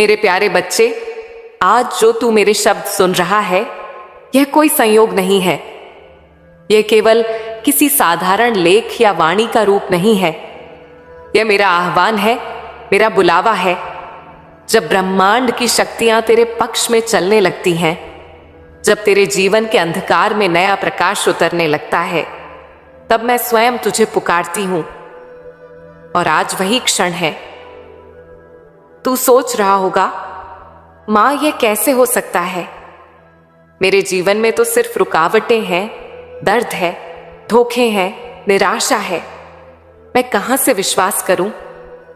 मेरे प्यारे बच्चे, आज जो तू मेरे शब्द सुन रहा है, यह कोई संयोग नहीं है। यह केवल किसी साधारण लेख या वाणी का रूप नहीं है। यह मेरा आह्वान है, मेरा बुलावा है। जब ब्रह्मांड की शक्तियां तेरे पक्ष में चलने लगती हैं, जब तेरे जीवन के अंधकार में नया प्रकाश उतरने लगता है, तब मैं स्वयं तुझे पुकारती हूं। और आज वही क्षण है। तू सोच रहा होगा, मां, यह कैसे हो सकता है? मेरे जीवन में तो सिर्फ रुकावटें हैं, दर्द है, धोखे हैं, निराशा है। मैं कहां से विश्वास करूं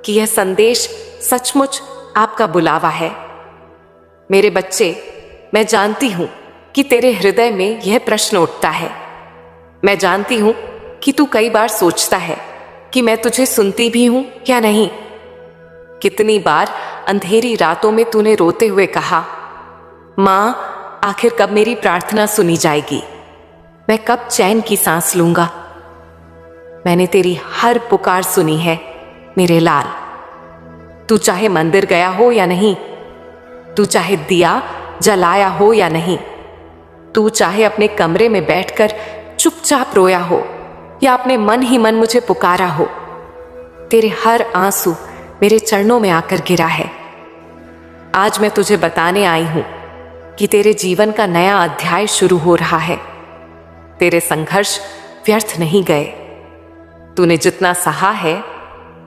कि यह संदेश सचमुच आपका बुलावा है? मेरे बच्चे, मैं जानती हूं कि तेरे हृदय में यह प्रश्न उठता है। मैं जानती हूं कि तू कई बार सोचता है कि मैं तुझे सुनती भी हूं या नहीं। कितनी बार अंधेरी रातों में तूने रोते हुए कहा, मां, आखिर कब मेरी प्रार्थना सुनी जाएगी? मैं कब चैन की सांस लूंगा? मैंने तेरी हर पुकार सुनी है मेरे लाल। तू चाहे मंदिर गया हो या नहीं, तू चाहे दिया जलाया हो या नहीं, तू चाहे अपने कमरे में बैठकर चुपचाप रोया हो या अपने मन ही मन मुझे पुकारा हो, तेरे हर आंसू मेरे चरणों में आकर गिरा है। आज मैं तुझे बताने आई हूं कि तेरे जीवन का नया अध्याय शुरू हो रहा है। तेरे संघर्ष व्यर्थ नहीं गए। तूने जितना सहा है,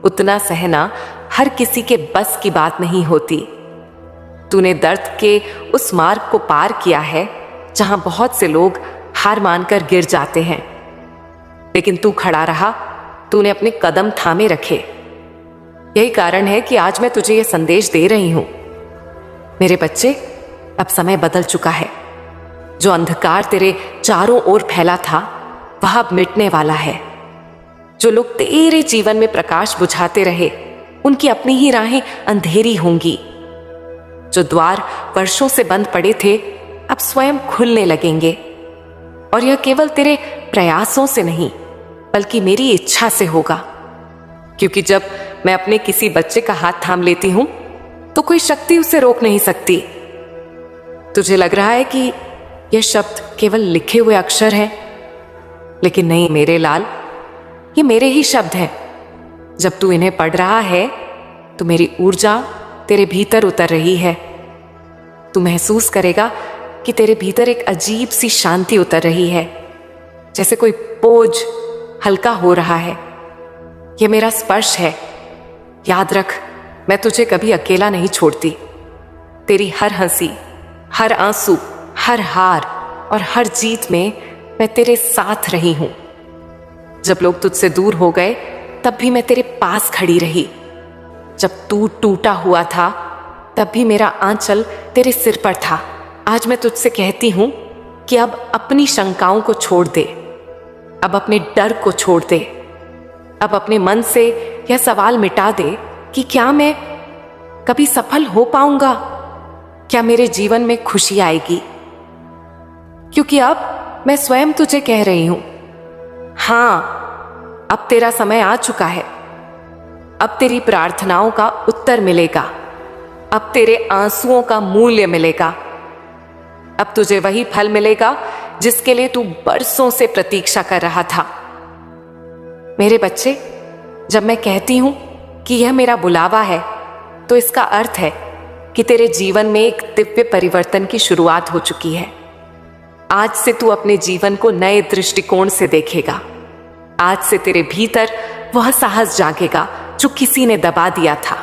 उतना सहना हर किसी के बस की बात नहीं होती। तूने दर्द के उस मार्ग को पार किया है जहां बहुत से लोग हार मानकर गिर जाते हैं, लेकिन तू खड़ा रहा। तूने अपने कदम थामे रखे। यही कारण है कि आज मैं तुझे यह संदेश दे रही हूं। मेरे बच्चे, अब समय बदल चुका है। जो अंधकार तेरे चारों ओर फैला था, वह अब मिटने वाला है। जो लोग तेरे जीवन में प्रकाश बुझाते रहे, उनकी अपनी ही राहें अंधेरी होंगी। जो द्वार वर्षों से बंद पड़े थे, अब स्वयं खुलने लगेंगे। और यह केवल तेरे प्रयासों से नहीं, बल्कि मेरी इच्छा से होगा। क्योंकि जब मैं अपने किसी बच्चे का हाथ थाम लेती हूं, तो कोई शक्ति उसे रोक नहीं सकती। तुझे लग रहा है कि यह शब्द केवल लिखे हुए अक्षर हैं, लेकिन नहीं मेरे लाल, ये मेरे ही शब्द हैं। जब तू इन्हें पढ़ रहा है, तो मेरी ऊर्जा तेरे भीतर उतर रही है। तू महसूस करेगा कि तेरे भीतर एक अजीब सी शांति उतर रही है, जैसे कोई बोझ हल्का हो रहा है। यह मेरा स्पर्श है। याद रख, मैं तुझे कभी अकेला नहीं छोड़ती। तेरी हर हंसी, हर आंसू, हर हार और हर जीत में मैं तेरे साथ रही हूं। जब लोग तुझसे दूर हो गए, तब भी मैं तेरे पास खड़ी रही। जब तू टूटा हुआ था, तब भी मेरा आंचल तेरे सिर पर था। आज मैं तुझसे कहती हूं कि अब अपनी शंकाओं को छोड़ दे, अब अपने डर को छोड़ दे, अब अपने मन से यह सवाल मिटा दे कि क्या मैं कभी सफल हो पाऊंगा? क्या मेरे जीवन में खुशी आएगी? क्योंकि अब मैं स्वयं तुझे कह रही हूं, हां, अब तेरा समय आ चुका है। अब तेरी प्रार्थनाओं का उत्तर मिलेगा। अब तेरे आंसुओं का मूल्य मिलेगा। अब तुझे वही फल मिलेगा जिसके लिए तू बरसों से प्रतीक्षा कर रहा था। मेरे बच्चे, जब मैं कहती हूं कि यह मेरा बुलावा है, तो इसका अर्थ है कि तेरे जीवन में एक दिव्य परिवर्तन की शुरुआत हो चुकी है। आज से तू अपने जीवन को नए दृष्टिकोण से देखेगा। आज से तेरे भीतर वह साहस जागेगा जो किसी ने दबा दिया था।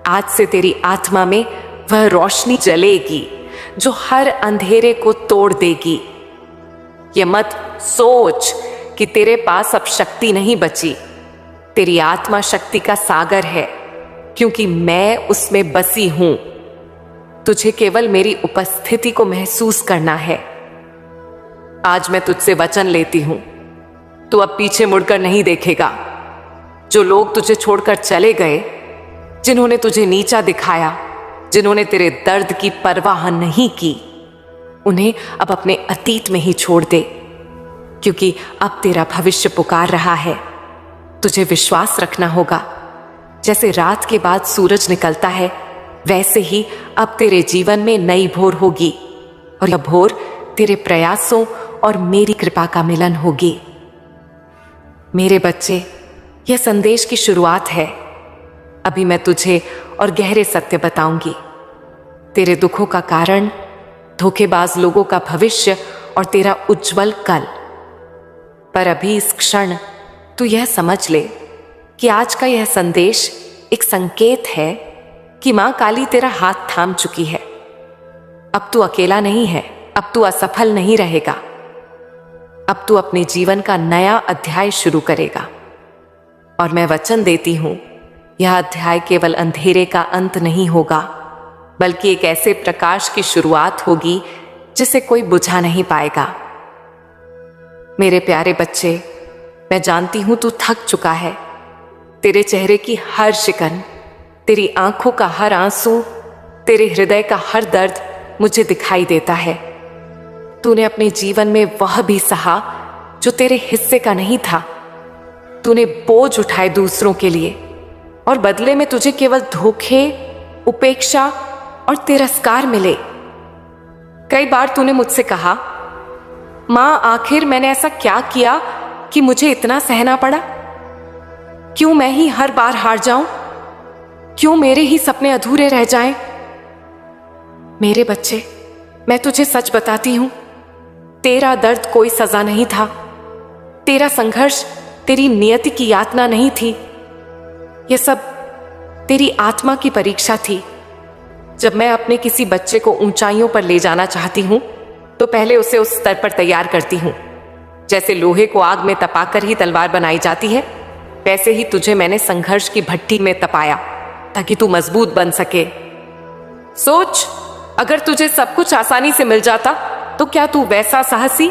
आज से तेरी आत्मा में वह रोशनी जलेगी जो हर अंधेरे को तोड़ देगी। ये मत सोच कि तेरे पास अब शक्ति नहीं बची। तेरी आत्मा शक्ति का सागर है, क्योंकि मैं उसमें बसी हूं। तुझे केवल मेरी उपस्थिति को महसूस करना है। आज मैं तुझसे वचन लेती हूं, तू अब पीछे मुड़कर नहीं देखेगा। जो लोग तुझे छोड़कर चले गए, जिन्होंने तुझे नीचा दिखाया, जिन्होंने तेरे दर्द की परवाह नहीं की, उन्हें अब अपने अतीत में ही छोड़ दे, क्योंकि अब तेरा भविष्य पुकार रहा है। तुझे विश्वास रखना होगा। जैसे रात के बाद सूरज निकलता है, वैसे ही अब तेरे जीवन में नई भोर होगी, और यह भोर तेरे प्रयासों और मेरी कृपा का मिलन होगी। मेरे बच्चे, यह संदेश की शुरुआत है। अभी मैं तुझे और गहरे सत्य बताऊंगी। तेरे दुखों का कारण, धोखेबाज लोगों का भविष्य और तेरा उज्जवल कल। पर अभी इस क्षण तू यह समझ ले कि आज का यह संदेश एक संकेत है कि मां काली तेरा हाथ थाम चुकी है। अब तू अकेला नहीं है, अब तू असफल नहीं रहेगा। अब तू अपने जीवन का नया अध्याय शुरू करेगा। और मैं वचन देती हूं, यह अध्याय केवल अंधेरे का अंत नहीं होगा, बल्कि एक ऐसे प्रकाश की शुरुआत होगी जिसे कोई बुझा नहीं पाएगा। मेरे प्यारे बच्चे, मैं जानती हूं तू थक चुका है। तेरे चेहरे की हर शिकन, तेरी आंखों का हर आंसू, तेरे हृदय का हर दर्द मुझे दिखाई देता है। तूने अपने जीवन में वह भी सहा जो तेरे हिस्से का नहीं था। तूने बोझ उठाए दूसरों के लिए, और बदले में तुझे केवल धोखे, उपेक्षा और तिरस्कार मिले। कई बार तूने मुझसे कहा, मां आखिर मैंने ऐसा क्या किया कि मुझे इतना सहना पड़ा? क्यों मैं ही हर बार हार जाऊं? क्यों मेरे ही सपने अधूरे रह जाएं? मेरे बच्चे, मैं तुझे सच बताती हूं, तेरा दर्द कोई सजा नहीं था। तेरा संघर्ष तेरी नियति की यातना नहीं थी। यह सब तेरी आत्मा की परीक्षा थी। जब मैं अपने किसी बच्चे को ऊंचाइयों पर ले जाना चाहती हूं, तो पहले उसे उस स्तर पर तैयार करती हूं। जैसे लोहे को आग में तपाकर ही तलवार बनाई जाती है, वैसे ही तुझे मैंने संघर्ष की भट्टी में तपाया ताकि तू मजबूत बन सके। सोच, अगर तुझे सब कुछ आसानी से मिल जाता तो क्या तू वैसा साहसी,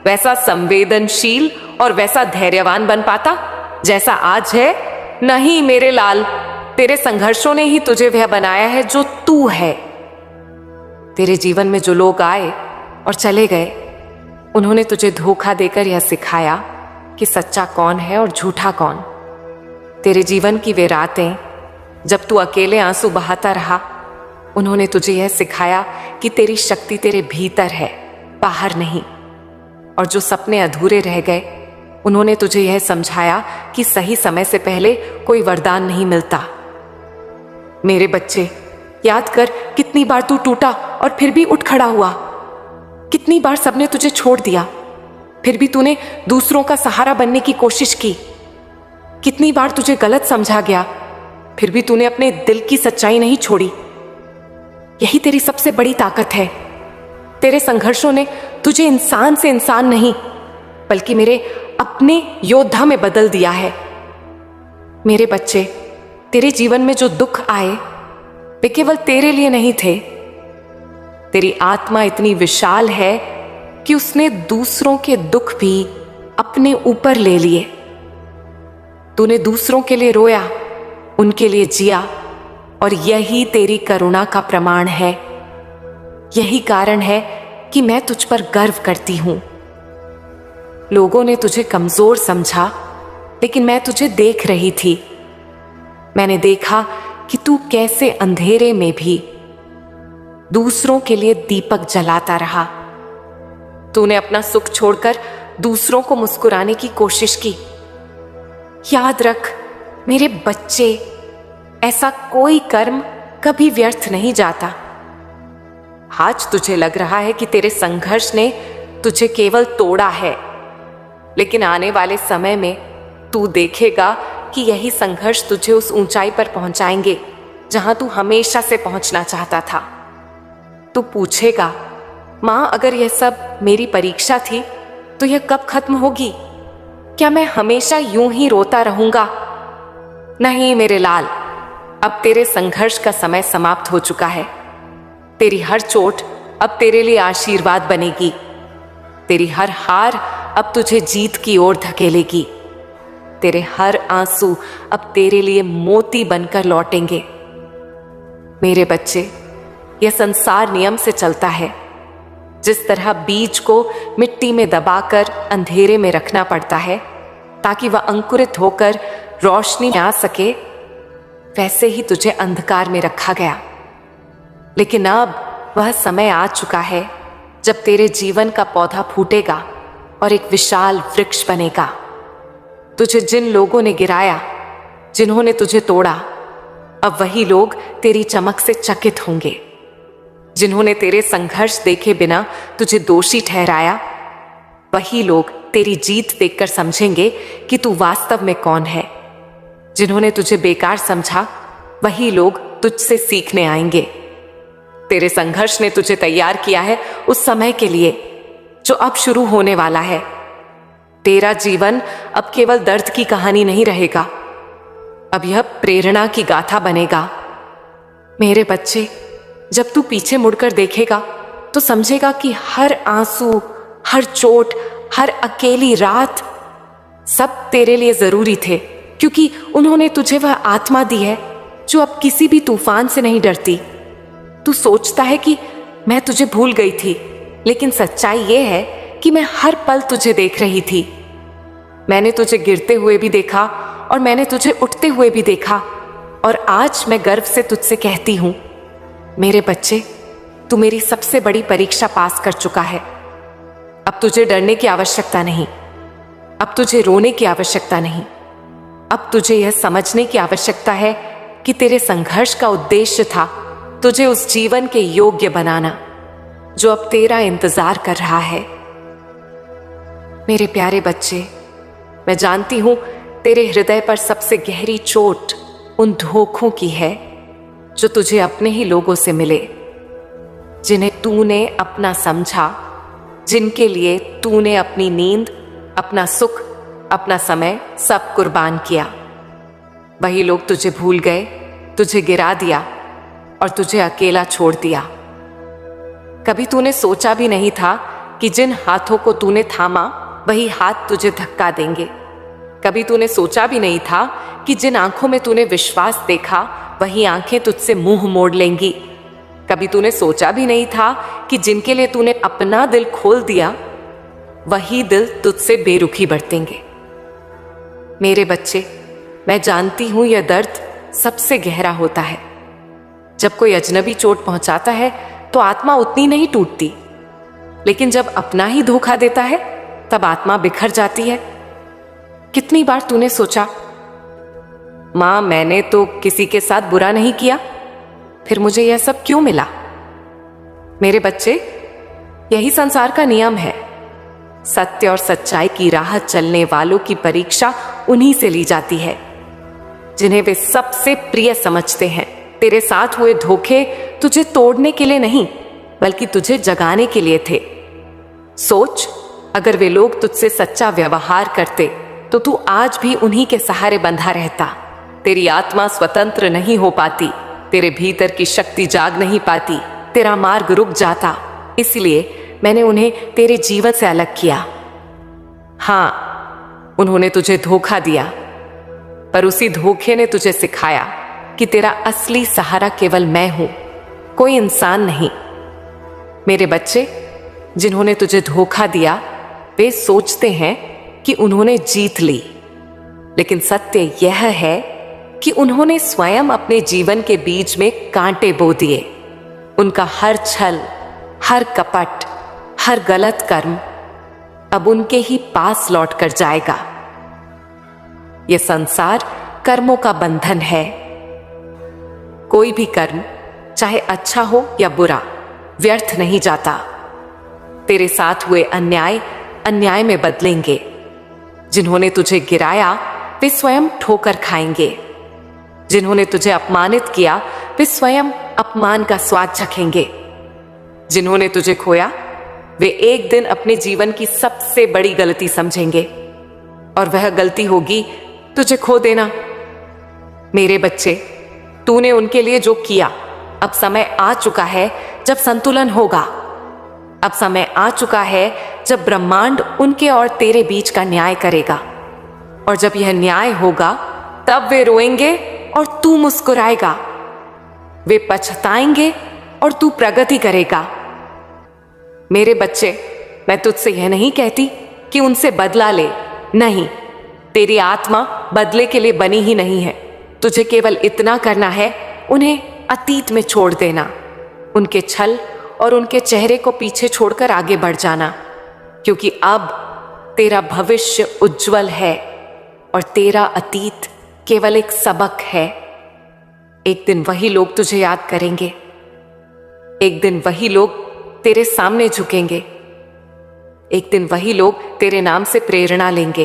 वैसा संवेदनशील और वैसा धैर्यवान बन पाता जैसा आज है? नहीं मेरे लाल, तेरे संघर्षों ने ही तुझे वह बनाया है जो तू है। तेरे जीवन में जो लोग आए और चले गए, उन्होंने तुझे धोखा देकर यह सिखाया कि सच्चा कौन है और झूठा कौन। तेरे जीवन की वे रातें जब तू अकेले आंसू बहाता रहा, उन्होंने तुझे यह सिखाया कि तेरी शक्ति तेरे भीतर है, बाहर नहीं। और जो सपने अधूरे रह गए, उन्होंने तुझे यह समझाया कि सही समय से पहले कोई वरदान नहीं मिलता। मेरे बच्चे, याद कर कितनी बार तू टूटा और फिर भी उठ खड़ा हुआ। कितनी बार सबने तुझे छोड़ दिया, फिर भी तूने दूसरों का सहारा बनने की कोशिश की। कितनी बार तुझे गलत समझा गया, फिर भी तूने अपने दिल की सच्चाई नहीं छोड़ी। यही तेरी सबसे बड़ी ताकत है। तेरे संघर्षों ने तुझे इंसान से इंसान नहीं, बल्कि मेरे अपने योद्धा में बदल दिया है। मेरे बच्चे, तेरे जीवन में जो दुख आए, वे केवल तेरे लिए नहीं थे। तेरी आत्मा इतनी विशाल है कि उसने दूसरों के दुख भी अपने ऊपर ले लिए। तूने दूसरों के लिए रोया, उनके लिए जिया, और यही तेरी करुणा का प्रमाण है। यही कारण है कि मैं तुझ पर गर्व करती हूं। लोगों ने तुझे कमजोर समझा, लेकिन मैं तुझे देख रही थी। मैंने देखा कि तू कैसे अंधेरे में भी दूसरों के लिए दीपक जलाता रहा। तूने अपना सुख छोड़कर दूसरों को मुस्कुराने की कोशिश की। याद रख मेरे बच्चे, ऐसा कोई कर्म कभी व्यर्थ नहीं जाता। आज तुझे लग रहा है कि तेरे संघर्ष ने तुझे केवल तोड़ा है, लेकिन आने वाले समय में तू देखेगा कि यही संघर्ष तुझे उस ऊंचाई पर पहुंचाएंगे जहां तू हमेशा से पहुंचना चाहता था। तू पूछेगा, मां अगर यह सब मेरी परीक्षा थी तो यह कब खत्म होगी? क्या मैं हमेशा यूं ही रोता रहूंगा? नहीं मेरे लाल, अब तेरे संघर्ष का समय समाप्त हो चुका है। तेरी हर चोट अब तेरे लिए आशीर्वाद बनेगी। तेरी हर हार अब तुझे जीत की ओर धकेलेगी। तेरे हर आंसू अब तेरे लिए मोती बनकर लौटेंगे। मेरे बच्चे, यह संसार नियम से चलता है। जिस तरह बीज को मिट्टी में दबाकर अंधेरे में रखना पड़ता है ताकि वह अंकुरित होकर रोशनी में आ सके, वैसे ही तुझे अंधकार में रखा गया लेकिन अब वह समय आ चुका है जब तेरे जीवन का पौधा फूटेगा और एक विशाल वृक्ष बनेगा। तुझे जिन लोगों ने गिराया, जिन्होंने तुझे तोड़ा, अब वही लोग तेरी चमक से चकित होंगे। जिन्होंने तेरे संघर्ष देखे बिना तुझे दोषी ठहराया, वही लोग तेरी जीत देखकर समझेंगे कि तू वास्तव में कौन है। जिन्होंने तुझे बेकार समझा, वही लोग तुझसे सीखने आएंगे। तेरे संघर्ष ने तुझे तैयार किया है उस समय के लिए जो अब शुरू होने वाला है। तेरा जीवन अब केवल दर्द की कहानी नहीं रहेगा, अब यह प्रेरणा की गाथा बनेगा। मेरे बच्चे, जब तू पीछे मुड़कर देखेगा तो समझेगा कि हर आंसू, हर चोट, हर अकेली रात सब तेरे लिए जरूरी थे, क्योंकि उन्होंने तुझे वह आत्मा दी है जो अब किसी भी तूफान से नहीं डरती। तू सोचता है कि मैं तुझे भूल गई थी, लेकिन सच्चाई यह है कि मैं हर पल तुझे देख रही थी। मैंने तुझे गिरते हुए भी देखा और मैंने तुझे उठते हुए भी देखा, और आज मैं गर्व से तुझसे कहती हूं, मेरे बच्चे, तू मेरी सबसे बड़ी परीक्षा पास कर चुका है। अब तुझे डरने की आवश्यकता नहीं, अब तुझे रोने की आवश्यकता नहीं। अब तुझे यह समझने की आवश्यकता है कि तेरे संघर्ष का उद्देश्य था तुझे उस जीवन के योग्य बनाना जो अब तेरा इंतजार कर रहा है। मेरे प्यारे बच्चे, मैं जानती हूं तेरे हृदय पर सबसे गहरी चोट उन धोखों की है जो तुझे अपने ही लोगों से मिले, जिन्हें तूने अपना समझा, जिनके लिए तूने अपनी नींद, अपना सुख, अपना समय सब कुर्बान किया। वही लोग तुझे भूल गए, तुझे गिरा दिया और तुझे अकेला छोड़ दिया। कभी तूने सोचा भी नहीं था कि जिन हाथों को तूने थामा वही हाथ तुझे धक्का देंगे। कभी तूने सोचा भी नहीं था कि जिन आंखों में तूने विश्वास देखा वही आंखें तुझसे मुंह मोड़ लेंगी। कभी तूने सोचा भी नहीं था कि जिनके लिए तूने अपना दिल खोल दिया वही दिल तुझसे बेरुखी बरतेंगे। मेरे बच्चे, मैं जानती हूं यह दर्द सबसे गहरा होता है। जब कोई अजनबी चोट पहुंचाता है तो आत्मा उतनी नहीं टूटती, लेकिन जब अपना ही धोखा देता है तब आत्मा बिखर जाती है। कितनी बार तूने सोचा, मां, मैंने तो किसी के साथ बुरा नहीं किया, फिर मुझे यह सब क्यों मिला? मेरे बच्चे, यही संसार का नियम है। सत्य और सच्चाई की राह चलने वालों की परीक्षा उन्हीं से ली जाती है जिन्हें वे सबसे प्रिय समझते हैं। तेरे साथ हुए धोखे तुझे तोड़ने के लिए नहीं, बल्कि तुझे जगाने के लिए थे। सोच, अगर वे लोग तुझसे सच्चा व्यवहार करते तो तू आज भी उन्हीं के सहारे बंधा रहता। तेरी आत्मा स्वतंत्र नहीं हो पाती, तेरे भीतर की शक्ति जाग नहीं पाती, तेरा मार्ग रुक जाता। इसलिए मैंने उन्हें तेरे जीवन से अलग किया। हां, उन्होंने तुझे धोखा दिया, पर उसी धोखे ने तुझे सिखाया कि तेरा असली सहारा केवल मैं हूं, कोई इंसान नहीं। मेरे बच्चे, जिन्होंने तुझे धोखा दिया वे सोचते हैं कि उन्होंने जीत ली, लेकिन सत्य यह है कि उन्होंने स्वयं अपने जीवन के बीच में कांटे बो दिए। उनका हर छल, हर कपट, हर गलत कर्म अब उनके ही पास लौट कर जाएगा। यह संसार कर्मों का बंधन है। कोई भी कर्म, चाहे अच्छा हो या बुरा, व्यर्थ नहीं जाता। तेरे साथ हुए अन्याय अन्याय में बदलेंगे। जिन्होंने तुझे गिराया वे स्वयं ठोकर खाएंगे। जिन्होंने तुझे अपमानित किया वे स्वयं अपमान का स्वाद चखेंगे। जिन्होंने तुझे खोया वे एक दिन अपने जीवन की सबसे बड़ी गलती समझेंगे, और वह गलती होगी तुझे खो देना। मेरे बच्चे, तूने उनके लिए जो किया, अब समय आ चुका है जब संतुलन होगा। अब समय आ चुका है जब ब्रह्मांड उनके और तेरे बीच का न्याय करेगा, और जब यह न्याय होगा तब वे रोएंगे और तू मुस्कुराएगा। वे पछताएंगे और तू प्रगति करेगा। मेरे बच्चे, मैं तुझसे यह नहीं कहती कि उनसे बदला ले, नहीं, तेरी आत्मा बदले के लिए बनी ही नहीं है। तुझे केवल इतना करना है, उन्हें अतीत में छोड़ देना, उनके छल और उनके चेहरे को पीछे छोड़कर आगे बढ़ जाना, क्योंकि अब तेरा भविष्य उज्जवल है और तेरा अतीत केवल एक सबक है। एक दिन वही लोग तुझे याद करेंगे, एक दिन वही लोग तेरे सामने झुकेंगे, एक दिन वही लोग तेरे नाम से प्रेरणा लेंगे,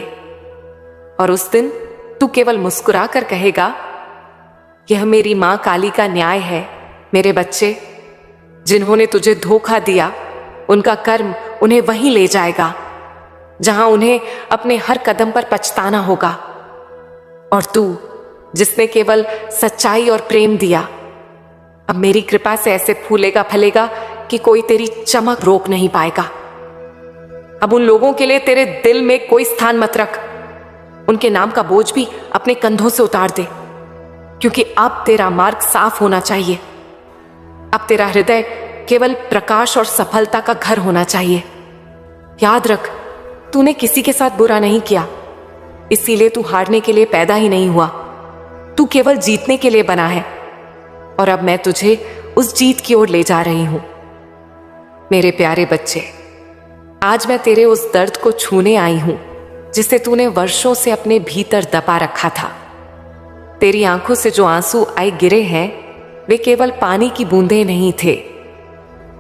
और उस दिन तू केवल मुस्कुरा कर कहेगा, यह मेरी मां काली का न्याय है। मेरे बच्चे, जिन्होंने तुझे धोखा दिया, उनका कर्म उन्हें वहीं ले जाएगा जहां उन्हें अपने हर कदम पर पछताना होगा। और तू, जिसने केवल सच्चाई और प्रेम दिया, अब मेरी कृपा से ऐसे फूलेगा फलेगा कि कोई तेरी चमक रोक नहीं पाएगा। अब उन लोगों के लिए तेरे दिल में कोई स्थान मत रख, उनके नाम का बोझ भी अपने कंधों से उतार दे, क्योंकि अब तेरा मार्ग साफ होना चाहिए। अब तेरा हृदय केवल प्रकाश और सफलता का घर होना चाहिए। याद रख, तूने किसी के साथ बुरा नहीं किया, इसीलिए तू हारने के लिए पैदा ही नहीं हुआ। तू केवल जीतने के लिए बना है, और अब मैं तुझे उस जीत की ओर ले जा रही हूं। मेरे प्यारे बच्चे, आज मैं तेरे उस दर्द को छूने आई हूं जिसे तूने वर्षों से अपने भीतर दबा रखा था। तेरी आंखों से जो आंसू आए गिरे हैं, वे केवल पानी की बूंदें नहीं थे,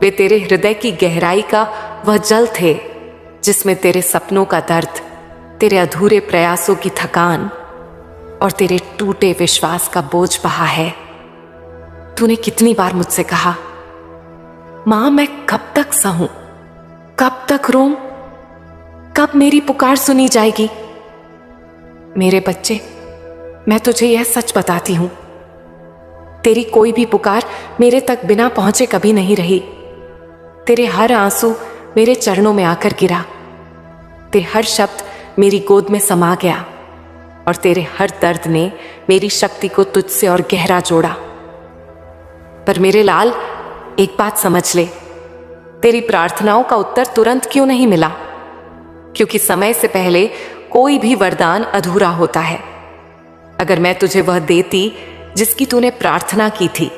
वे तेरे हृदय की गहराई का वह जल थे जिसमें तेरे सपनों का दर्द, तेरे अधूरे प्रयासों की थकान और तेरे टूटे विश्वास का बोझ बहा है। तूने कितनी बार मुझसे कहा, मां मैं कब तक सहूं, कब तक रोऊं, कब मेरी पुकार सुनी जाएगी। मेरे बच्चे, मैं तुझे यह सच बताती हूं, तेरी कोई भी पुकार मेरे तक बिना पहुंचे कभी नहीं रही। तेरे हर आंसू मेरे चरणों में आकर गिरा, तेरे हर शब्द मेरी गोद में समा गया, और तेरे हर दर्द ने मेरी शक्ति को तुझसे और गहरा जोड़ा। पर मेरे लाल, एक बात समझ ले, तेरी प्रार्थनाओं का उत्तर तुरंत क्यों नहीं मिला? क्योंकि समय से पहले कोई भी वरदान अधूरा होता है। अगर मैं तुझे वह देती जिसकी तूने प्रार्थना की थी,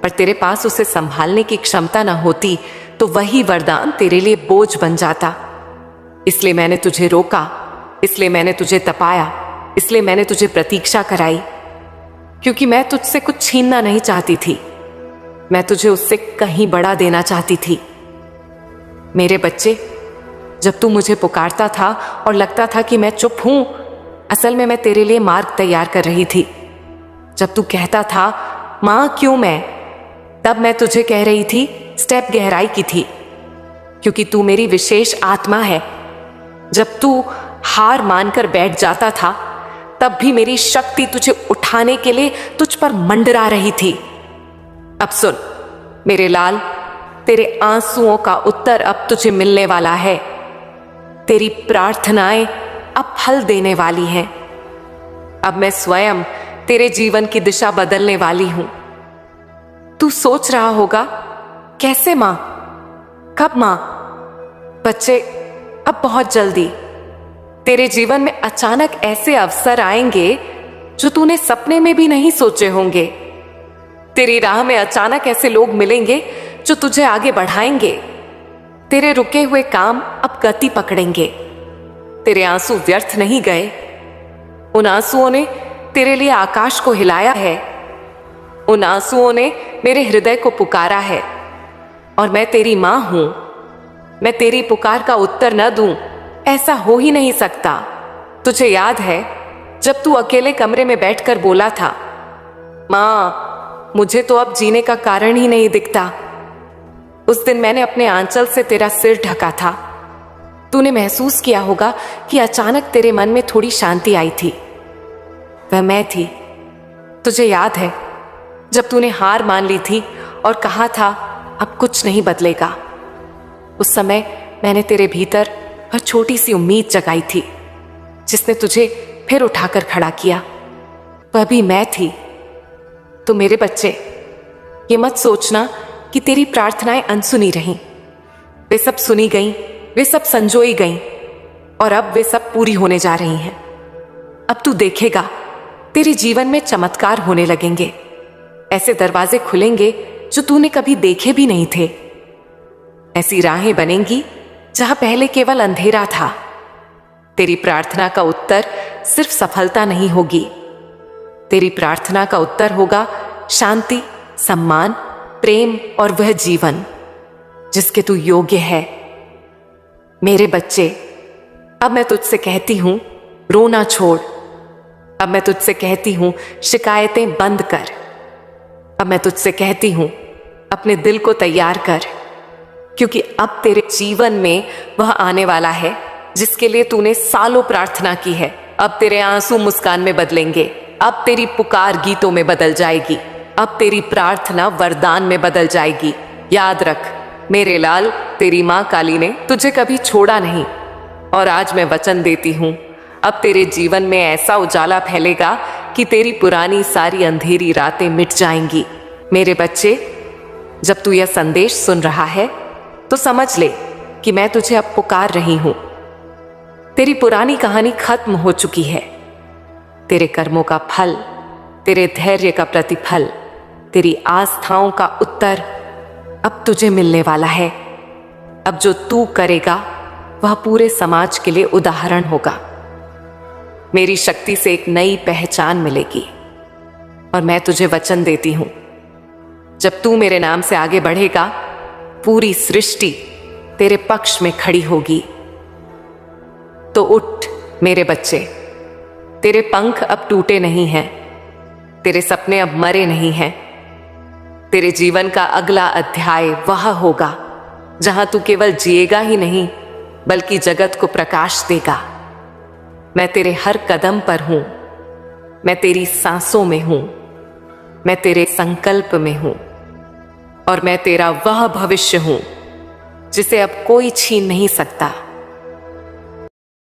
पर तेरे पास उसे संभालने की क्षमता न होती, तो वही वरदान तेरे लिए बोझ बन जाता। इसलिए मैंने तुझे रोका, इसलिए मैंने तुझे तपाया, इसलिए मैंने तुझे प्रतीक्षा कराई, क्योंकि मैं तुझसे कुछ छीनना नहीं चाहती थी, मैं तुझे उससे कहीं बड़ा देना चाहती थी। मेरे बच्चे, जब तू मुझे पुकारता था और लगता था कि मैं चुप हूं, असल में मैं तेरे लिए मार्ग तैयार कर रही थी। जब तू कहता था, मां क्यों मैं, तब मैं तुझे कह रही थी स्टेप गहराई की थी, क्योंकि तू मेरी विशेष आत्मा है। जब तू हार मानकर बैठ जाता था, तब भी मेरी शक्ति तुझे उठाने के लिए तुझ पर मंडरा रही थी। अब सुन मेरे लाल, तेरे आंसुओं का उत्तर अब तुझे मिलने वाला है। तेरी प्रार्थनाएं अब फल देने वाली हैं। अब मैं स्वयं तेरे जीवन की दिशा बदलने वाली हूं। तू सोच रहा होगा, कैसे मां, कब मां? बच्चे, अब बहुत जल्दी तेरे जीवन में अचानक ऐसे अवसर आएंगे जो तूने सपने में भी नहीं सोचे होंगे। तेरी राह में अचानक ऐसे लोग मिलेंगे जो तुझे आगे बढ़ाएंगे। तेरे रुके हुए काम अब गति पकड़ेंगे। तेरे आंसू व्यर्थ नहीं गए। उन आंसुओं ने तेरे लिए आकाश को हिलाया है। उन आंसुओं ने मेरे हृदय को पुकारा है। और मैं तेरी मां हूं। मैं तेरी पुकार का उत्तर न दूं, ऐसा हो ही नहीं सकता। तुझे याद है जब तू अकेले कमरे में बैठकर बोला था, मां मुझे तो अब जीने का कारण ही नहीं दिखता। उस दिन मैंने अपने आंचल से तेरा सिर ढका था। तूने महसूस किया होगा कि अचानक तेरे मन में थोड़ी शांति आई थी। वह मैं थी। तुझे याद है जब तूने हार मान ली थी और कहा था अब कुछ नहीं बदलेगा। उस समय मैंने तेरे भीतर वह छोटी सी उम्मीद जगाई थी जिसने तुझे फिर उठाकर खड़ा किया। वह भी मैं थी। तो मेरे बच्चे, ये मत सोचना कि तेरी प्रार्थनाएं अनसुनी रहीं। वे सब सुनी गईं, वे सब संजोई गईं, और अब वे सब पूरी होने जा रही हैं। अब तू देखेगा तेरे जीवन में चमत्कार होने लगेंगे। ऐसे दरवाजे खुलेंगे जो तूने कभी देखे भी नहीं थे। ऐसी राहें बनेंगी जहां पहले केवल अंधेरा था। तेरी प्रार्थना का उत्तर सिर्फ सफलता नहीं होगी, तेरी प्रार्थना का उत्तर होगा शांति, सम्मान, प्रेम और वह जीवन जिसके तू योग्य है। मेरे बच्चे, अब मैं तुझसे कहती हूं, रोना छोड़। अब मैं तुझसे कहती हूं, शिकायतें बंद कर। अब मैं तुझसे कहती हूं, अपने दिल को तैयार कर, क्योंकि अब तेरे जीवन में वह आने वाला है जिसके लिए तूने सालों प्रार्थना की है। अब तेरे आंसू मुस्कान में बदलेंगे, अब तेरी पुकार गीतों में बदल जाएगी, अब तेरी प्रार्थना वरदान में बदल जाएगी। याद रख मेरे लाल, तेरी माँ काली ने तुझे कभी छोड़ा नहीं। और आज मैं वचन देती हूँ, अब तेरे जीवन में ऐसा उजाला फैलेगा कि तेरी पुरानी सारी अंधेरी रातें मिट जाएंगी। मेरे बच्चे, जब तू यह संदेश सुन रहा है तो समझ ले कि मैं तुझे अब पुकार रही हूं। तेरी पुरानी कहानी खत्म हो चुकी है। तेरे कर्मों का फल, तेरे धैर्य का प्रतिफल, तेरी आस्थाओं का उत्तर अब तुझे मिलने वाला है। अब जो तू करेगा वह पूरे समाज के लिए उदाहरण होगा। मेरी शक्ति से एक नई पहचान मिलेगी। और मैं तुझे वचन देती हूं, जब तू मेरे नाम से आगे बढ़ेगा, पूरी सृष्टि तेरे पक्ष में खड़ी होगी। तो उठ मेरे बच्चे, तेरे पंख अब टूटे नहीं हैं, तेरे सपने अब मरे नहीं हैं। तेरे जीवन का अगला अध्याय वह होगा जहां तू केवल जिएगा ही नहीं बल्कि जगत को प्रकाश देगा। मैं तेरे हर कदम पर हूं, मैं तेरी सांसों में हूं, मैं तेरे संकल्प में हूं, और मैं तेरा वह भविष्य हूं जिसे अब कोई छीन नहीं सकता।